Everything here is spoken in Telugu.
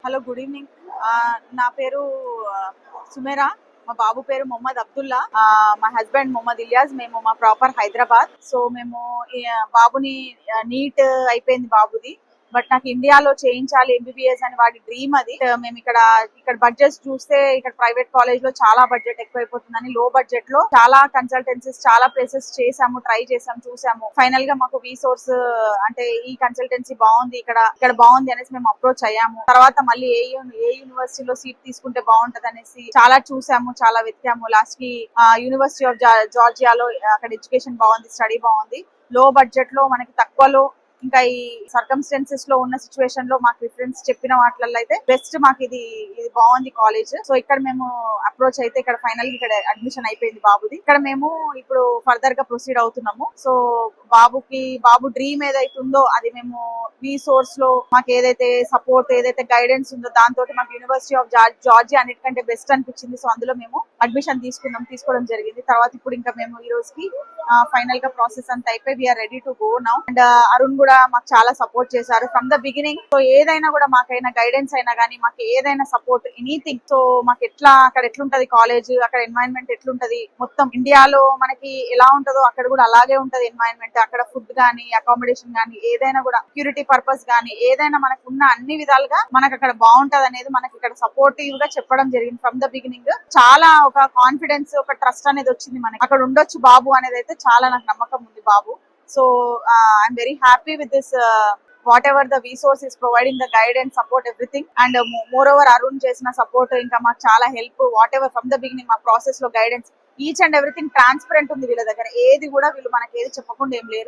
Hello, good evening. నా పేరు సుమేరా. మా బాబు పేరు మొహమ్మద్ అబ్దుల్లా. మా హస్బెండ్ మొహమ్మద్ ఇలియాజ్. మేము మా ప్రాపర్ హైదరాబాద్. సో మేము బాబుని నీట్ అయిపోయింది బాబుది. బట్ నాకు ఇండియాలో చేయించాలి ఎంబీబీఎస్ అని వాడి డ్రీమ్ అది. మేము ఇక్కడ బడ్జెట్ చూస్తే ఇక్కడ ప్రైవేట్ కాలేజ్ లో చాలా బడ్జెట్ ఎక్కువైపోతుందని లో బడ్జెట్ లో చాలా కన్సల్టెన్సీస్ చాలా ప్లేసెస్ చేసాము, ట్రై చేసాము, చూసాము. ఫైనల్ గా మాకు రీసోర్స్ అంటే ఈ కన్సల్టెన్సీ బాగుంది, ఇక్కడ బాగుంది అనేసి మేము అప్రోచ్ అయ్యాము. తర్వాత మళ్ళీ ఏ యూనివర్సిటీలో సీట్ తీసుకుంటే బాగుంటది అనేసి చాలా చూసాము, చాలా వెతికాము. లాస్ట్ కి యూనివర్సిటీ ఆఫ్ జార్జియాలో అక్కడ ఎడ్యుకేషన్ బాగుంది, స్టడీ బాగుంది. లో బడ్జెట్ లో మనకి తక్కువలో ఇంకా ఈ సర్కమ్స్టెన్సెస్ లో ఉన్న సిచ్యువేషన్ లో మాకు రిఫరెన్స్ చెప్పిన వాటిల్లో అయితే బెస్ట్ మాకు ఇది బాగుంది కాలేజ్. సో ఇక్కడ మేము అప్రోచ్ అయితే ఇక్కడ ఫైనల్ ఇక్కడ అడ్మిషన్ అయిపోయింది బాబుది. ఇక్కడ మేము ఇప్పుడు ఫర్దర్ గా ప్రొసీడ్ అవుతున్నాము. సో బాబు డ్రీమ్ ఏదైతే ఉందో అది మేము మీ సోర్స్ లో మాకు ఏదైతే సపోర్ట్ ఏదైతే గైడెన్స్ ఉందో దాంతో మాకు యూనివర్సిటీ ఆఫ్ జార్జియా అన్నిటికంటే బెస్ట్ అనిపించింది. సో అందులో మేము అడ్మిషన్ తీసుకోవడం జరిగింది. తర్వాత ఇప్పుడు ఇంకా మేము ఈ రోజుకి ఫైనల్ గా ప్రాసెస్ అంతా అయిపోయి we are ready to go now. And Arun కూడా మాకు చాలా సపోర్ట్ చేశారు ఫ్రమ్ ద బిగినింగ్. సో ఏదైనా కూడా మాకైనా గైడెన్స్ అయినా కానీ మాకు ఏదైనా సపోర్ట్ ఎనీథింగ్. సో మాకు అక్కడ ఎట్లుంటది కాలేజ్, అక్కడ ఎన్వైరన్మెంట్ ఎట్లుంటది, మొత్తం ఇండియాలో మనకి ఎలా ఉంటదో అక్కడ కూడా అలాగే ఉంటది ఎన్వైరన్మెంట్. అక్కడ ఫుడ్ గానీ, అకామిడేషన్ గానీ, ఏదైనా కూడా సెక్యూరిటీ పర్పస్ గానీ ఏదైనా మనకు ఉన్న అన్ని విధాలుగా మనకు అక్కడ బాగుంటది అనేది మనకి ఇక్కడ సపోర్టివ్ గా చెప్పడం జరిగింది ఫ్రమ్ ద బిగినింగ్. చాలా ఒక కాన్ఫిడెన్స్, ఒక ట్రస్ట్ అనేది వచ్చింది మనకి. అక్కడ ఉండొచ్చు బాబు అనేది అయితే చాలా నాకు నమ్మకం ఉంది బాబు. So I'm very happy with this whatever the resource is providing, the guidance, support, everything. And moreover Arun chesina support inka maaku chaala help whatever from the beginning ma process lo guidance each and everything transparent undi veela daggara. ఏది కూడా వీళ్ళు మనకి ఏది చెప్పకుండా ఏం లేరు.